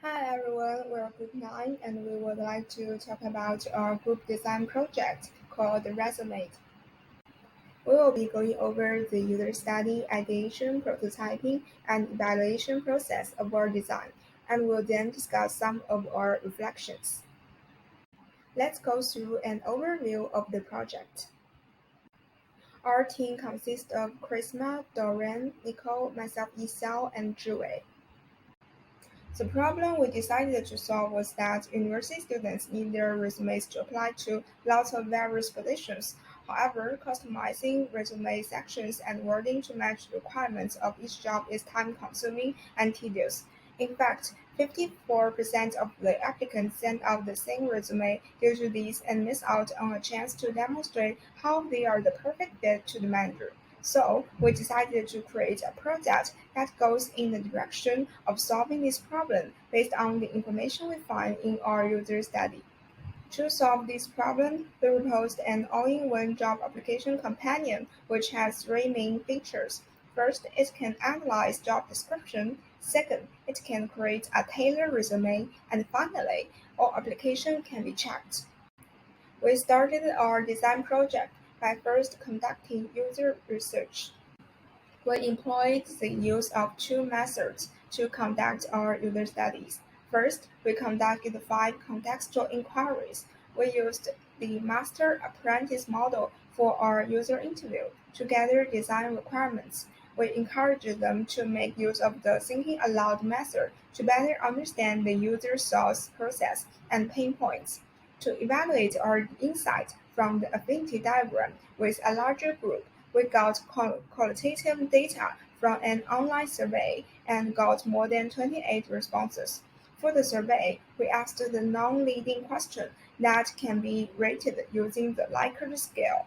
Hi everyone, we're Group 9 and we would like to talk about our group design project called Resumade. We will be going over the user study, ideation, prototyping, and evaluation process of our design, and we'll then discuss some of our reflections. Let's go through an overview of the project. Our team consists of Chrisma, Dorian, Nicole, myself, Isao, and Zhiwei. The problem we decided to solve was that university students need their resumes to apply to lots of various positions. However, customizing resume sections and wording to match the requirements of each job is time-consuming and tedious. In fact, 54% of the applicants send out the same resume due to this and miss out on a chance to demonstrate how they are the perfect fit to the manager. So we decided to create a project that goes in the direction of solving this problem based on the information we find in our user study. To solve this problem, we proposed an all-in-one job application companion which has three main features. First, it can analyze job description. Second, it can create a tailored resume. And finally, all application can be checked. We started our design project by first conducting user research. We employed the use of two methods to conduct our user studies. First, we conducted 5 contextual inquiries. We used the master-apprentice model for our user interview to gather design requirements. We encouraged them to make use of the thinking aloud method to better understand the user's thought process and pain points. To evaluate our insight from the affinity diagram with a larger group, we got qualitative data from an online survey and got more than 28 responses. For the survey, we asked the non-leading question that can be rated using the Likert scale.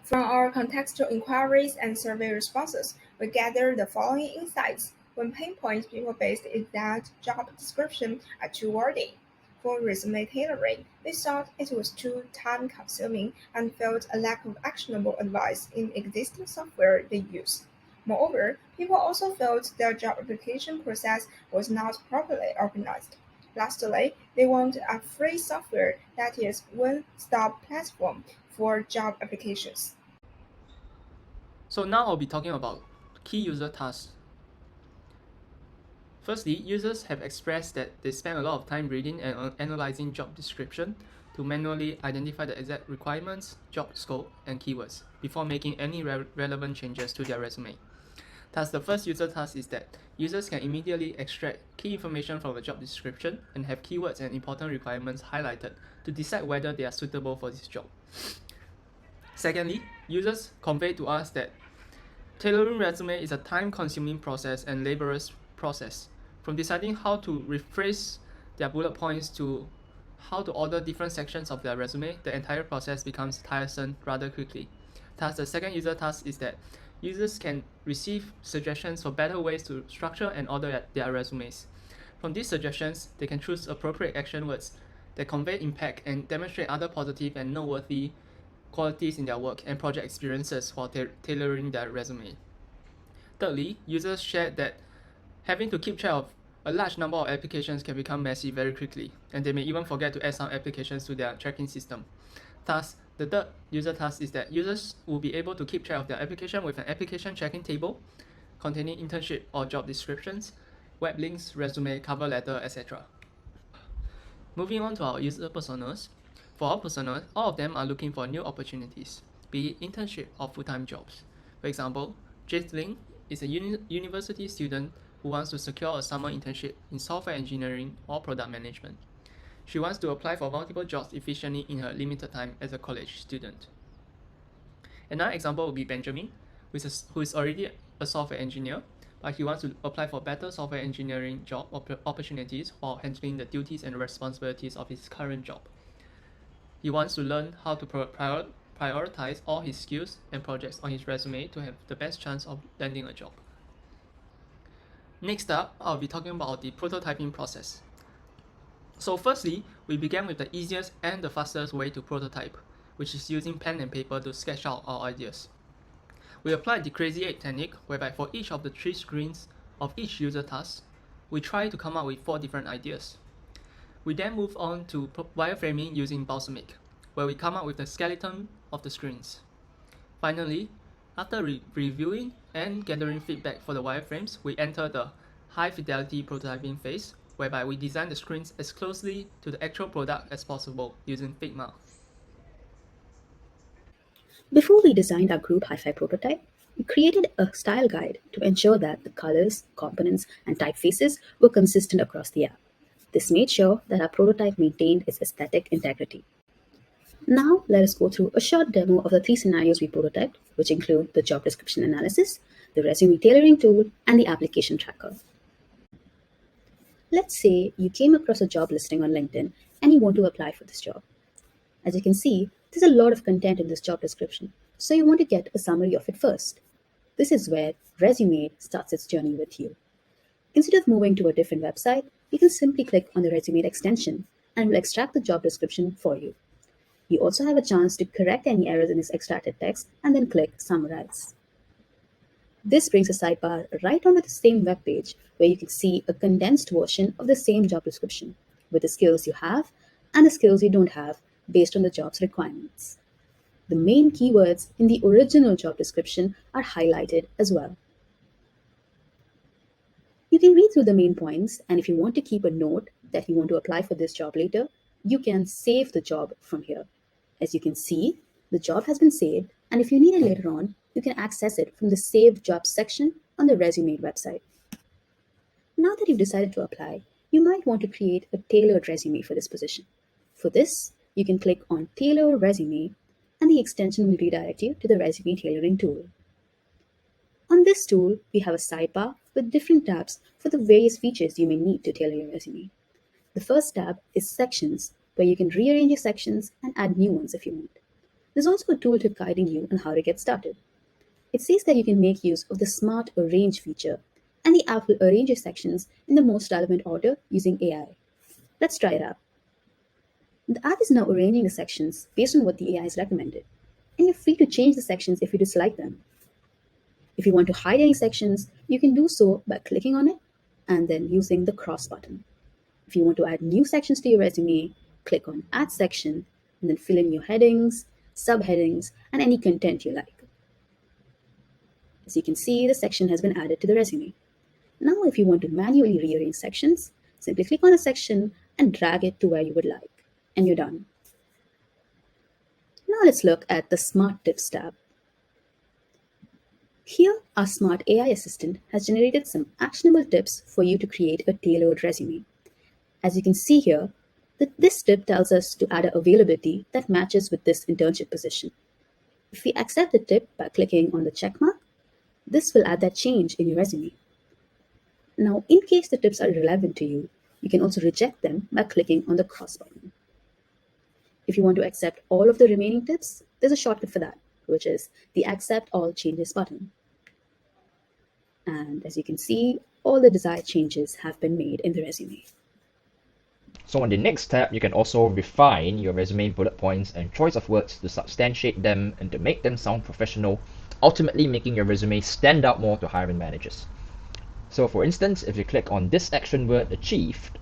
From our contextual inquiries and survey responses, we gathered the following insights. One pain point people faced is that job description are too wordy. For resume tailoring, they thought it was too time-consuming and felt a lack of actionable advice in existing software they use. Moreover, people also felt their job application process was not properly organized. Lastly, they want a free software that is one-stop platform for job applications. So now I'll be talking about key user tasks. Firstly, users have expressed that they spend a lot of time reading and analyzing job description to manually identify the exact requirements, job scope, and keywords before making any relevant changes to their resume. Thus, the first user task is that users can immediately extract key information from the job description and have keywords and important requirements highlighted to decide whether they are suitable for this job. Secondly, users convey to us that tailoring resume is a time-consuming process and laborious process. From deciding how to rephrase their bullet points to how to order different sections of their resume, the entire process becomes tiresome rather quickly. Thus, the second user task is that users can receive suggestions for better ways to structure and order their resumes. From these suggestions, they can choose appropriate action words that convey impact and demonstrate other positive and noteworthy qualities in their work and project experiences while tailoring their resume. Thirdly, users shared that having to keep track of a large number of applications can become messy very quickly, and they may even forget to add some applications to their tracking system. Thus, the third user task is that users will be able to keep track of their application with an application tracking table containing internship or job descriptions, web links, resume, cover letter, etc. Moving on to our user personas. For our personas, all of them are looking for new opportunities, be it internship or full-time jobs. For example, Jade Ling is a university student who wants to secure a summer internship in software engineering or product management. She wants to apply for multiple jobs efficiently in her limited time as a college student. Another example would be Benjamin, who is already a software engineer, but he wants to apply for better software engineering job opportunities while handling the duties and responsibilities of his current job. He wants to learn how to prioritize all his skills and projects on his resume to have the best chance of landing a job. Next up, I'll be talking about the prototyping process. So firstly, we began with the easiest and the fastest way to prototype, which is using pen and paper to sketch out our ideas. We applied the Crazy 8 technique, whereby for each of the 3 screens of each user task, we try to come up with 4 different ideas. We then move on to wireframing using Resumade, where we come up with the skeleton of the screens. Finally, after reviewing and gathering feedback for the wireframes, we enter the high-fidelity prototyping phase, whereby we design the screens as closely to the actual product as possible using Figma. Before we designed our group hi-fi prototype, we created a style guide to ensure that the colors, components, and typefaces were consistent across the app. This made sure that our prototype maintained its aesthetic integrity. Now, let us go through a short demo of the 3 scenarios we prototyped, which include the job description analysis, the resume tailoring tool, and the application tracker. Let's say you came across a job listing on LinkedIn and you want to apply for this job. As you can see, there's a lot of content in this job description, so you want to get a summary of it first. This is where Resumade starts its journey with you. Instead of moving to a different website, you can simply click on the Resumade extension and it will extract the job description for you. You also have a chance to correct any errors in this extracted text and then click Summarize. This brings a sidebar right onto the same web page where you can see a condensed version of the same job description with the skills you have and the skills you don't have based on the job's requirements. The main keywords in the original job description are highlighted as well. You can read through the main points, and if you want to keep a note that you want to apply for this job later, you can save the job from here. As you can see, the job has been saved, and if you need it later on, you can access it from the Saved Jobs section on the Resumade website. Now that you've decided to apply, you might want to create a tailored resume for this position. For this, you can click on Tailor Resume, and the extension will redirect you to the Resume Tailoring tool. On this tool, we have a sidebar with different tabs for the various features you may need to tailor your resume. The first tab is Sections, where you can rearrange your sections and add new ones if you want. There's also a tooltip guiding you on how to get started. It says that you can make use of the Smart Arrange feature, and the app will arrange your sections in the most relevant order using AI. Let's try it out. The app is now arranging the sections based on what the AI has recommended, and you're free to change the sections if you dislike them. If you want to hide any sections, you can do so by clicking on it and then using the cross button. If you want to add new sections to your resume, click on Add Section and then fill in your headings, subheadings, and any content you like. As you can see, the section has been added to the resume. Now, if you want to manually rearrange sections, simply click on a section and drag it to where you would like, and you're done. Now let's look at the Smart Tips tab. Here, our smart AI assistant has generated some actionable tips for you to create a tailored resume. As you can see here, this tip tells us to add an availability that matches with this internship position. If we accept the tip by clicking on the check mark, this will add that change in your resume. Now, in case the tips are irrelevant to you, you can also reject them by clicking on the cross button. If you want to accept all of the remaining tips, there's a shortcut for that, which is the Accept All Changes button. And as you can see, all the desired changes have been made in the resume. So on the next tab, you can also refine your resume bullet points and choice of words to substantiate them and to make them sound professional, ultimately making your resume stand out more to hiring managers. So for instance, if you click on this action word achieved,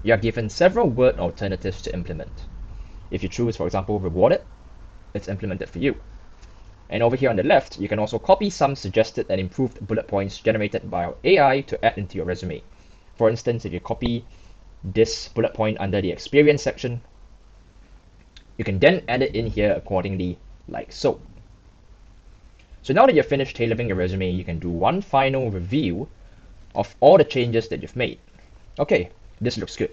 you are given several word alternatives to implement. If you choose, for example, rewarded, it's implemented for you. And over here on the left, you can also copy some suggested and improved bullet points generated by our AI to add into your resume. For instance, if you copy this bullet point under the experience section, you can then add it in here accordingly, like so. So now that you've finished tailoring your resume, you can do one final review of all the changes that you've made. Okay, this looks good.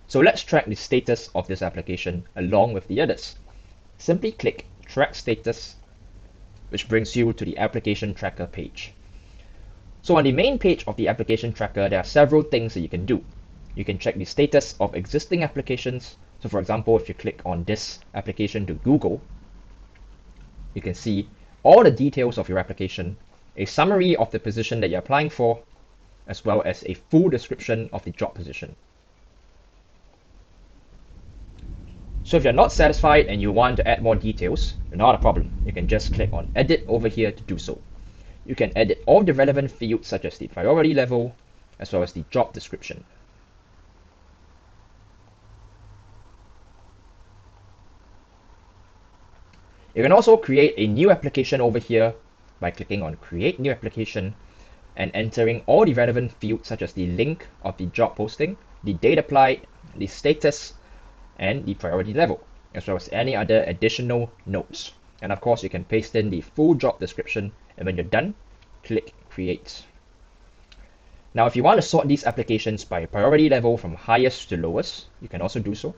So let's track the status of this application along with the others. Simply click Track Status, which brings you to the Application Tracker page. So on the main page of the Application Tracker, there are several things that you can do. You can check the status of existing applications. So for example, if you click on this application to Google, you can see all the details of your application, a summary of the position that you're applying for, as well as a full description of the job position. So if you're not satisfied and you want to add more details, not a problem. You can just click on Edit over here to do so. You can edit all the relevant fields such as the priority level, as well as the job description. You can also create a new application over here by clicking on Create New Application and entering all the relevant fields such as the link of the job posting, the date applied, the status, and the priority level, as well as any other additional notes. And of course, you can paste in the full job description, and when you're done, click Create. Now, if you want to sort these applications by priority level from highest to lowest, you can also do so.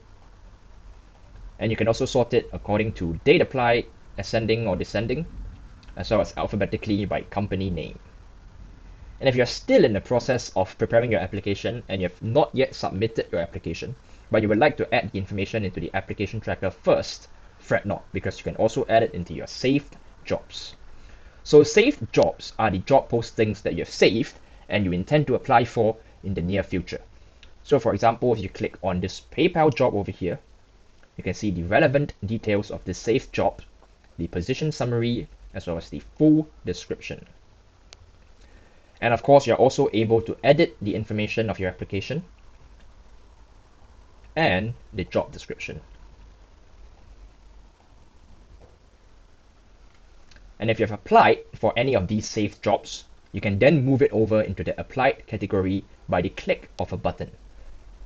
And you can also sort it according to date applied, ascending or descending, as well as alphabetically by company name. And if you're still in the process of preparing your application and you have not yet submitted your application, but you would like to add the information into the application tracker first, fret not, because you can also add it into your saved jobs. So saved jobs are the job postings that you have saved and you intend to apply for in the near future. So for example, if you click on this PayPal job over here, you can see the relevant details of the saved job, the position summary, as well as the full description. And of course, you're also able to edit the information of your application and the job description. And if you've applied for any of these saved jobs, you can then move it over into the applied category by the click of a button.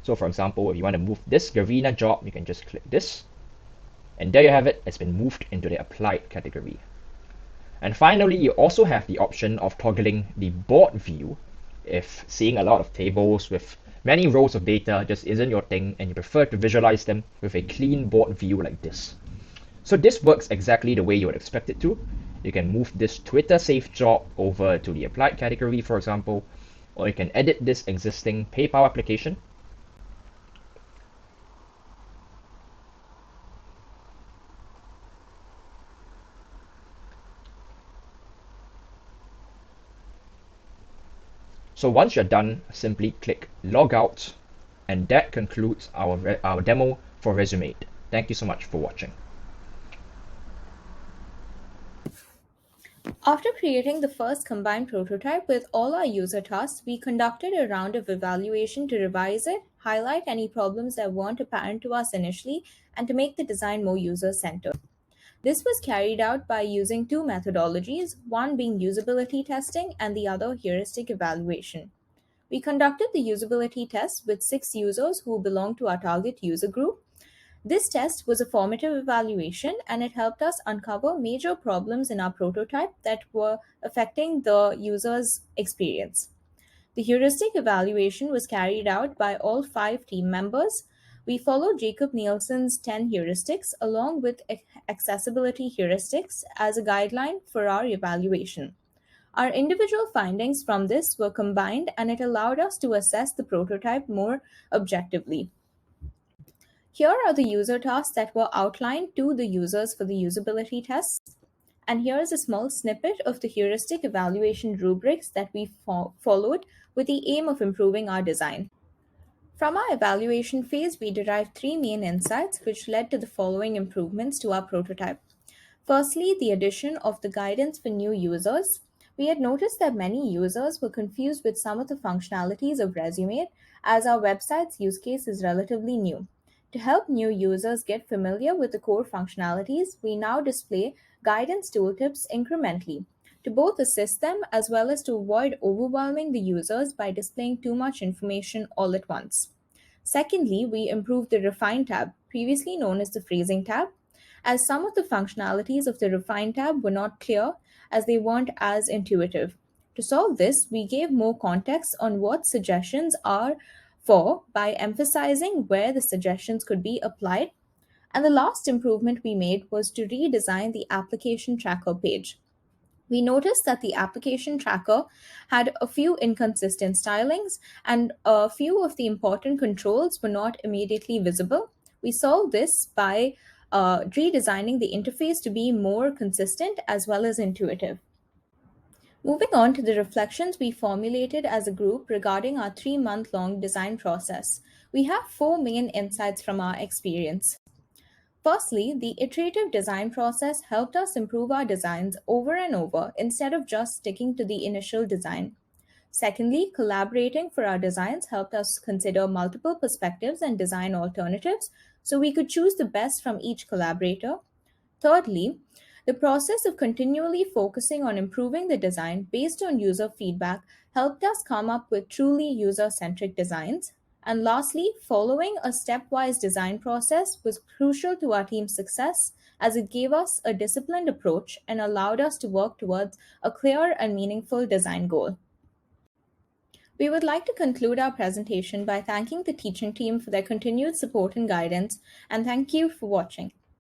So for example, if you want to move this Garena job, you can just click this. And there you have it, it's been moved into the applied category. And finally, you also have the option of toggling the board view if seeing a lot of tables with many rows of data just isn't your thing and you prefer to visualize them with a clean board view like this. So this works exactly the way you would expect it to. You can move this Twitter saved job over to the applied category, for example, or you can edit this existing PayPal application. So once you're done, simply click log out, and that concludes our demo for Resumade. Thank you so much for watching. After creating the first combined prototype with all our user tasks, we conducted a round of evaluation to revise it, highlight any problems that weren't apparent to us initially, and to make the design more user-centered. This was carried out by using two methodologies, one being usability testing and the other heuristic evaluation. We conducted the usability test with 6 users who belonged to our target user group. This test was a formative evaluation and it helped us uncover major problems in our prototype that were affecting the user's experience. The heuristic evaluation was carried out by all 5 team members. We followed Jacob Nielsen's 10 heuristics along with accessibility heuristics as a guideline for our evaluation. Our individual findings from this were combined and it allowed us to assess the prototype more objectively. Here are the user tasks that were outlined to the users for the usability tests. And here is a small snippet of the heuristic evaluation rubrics that we followed with the aim of improving our design. From our evaluation phase, we derived 3 main insights which led to the following improvements to our prototype. Firstly, the addition of the guidance for new users. We had noticed that many users were confused with some of the functionalities of Resumade as our website's use case is relatively new. To help new users get familiar with the core functionalities, we now display guidance tooltips incrementally to both assist them as well as to avoid overwhelming the users by displaying too much information all at once. Secondly, we improved the Refine tab, previously known as the Phrasing tab, as some of the functionalities of the Refine tab were not clear as they weren't as intuitive. To solve this, we gave more context on what suggestions are for by emphasizing where the suggestions could be applied. And the last improvement we made was to redesign the application tracker page. We noticed that the application tracker had a few inconsistent stylings and a few of the important controls were not immediately visible. We solved this by redesigning the interface to be more consistent as well as intuitive. Moving on to the reflections we formulated as a group regarding our 3-month-long design process, we have 4 main insights from our experience. Firstly, the iterative design process helped us improve our designs over and over instead of just sticking to the initial design. Secondly, collaborating for our designs helped us consider multiple perspectives and design alternatives so we could choose the best from each collaborator. Thirdly, the process of continually focusing on improving the design based on user feedback helped us come up with truly user centric designs. And lastly, following a stepwise design process was crucial to our team's success as it gave us a disciplined approach and allowed us to work towards a clear and meaningful design goal. We would like to conclude our presentation by thanking the teaching team for their continued support and guidance, and thank you for watching.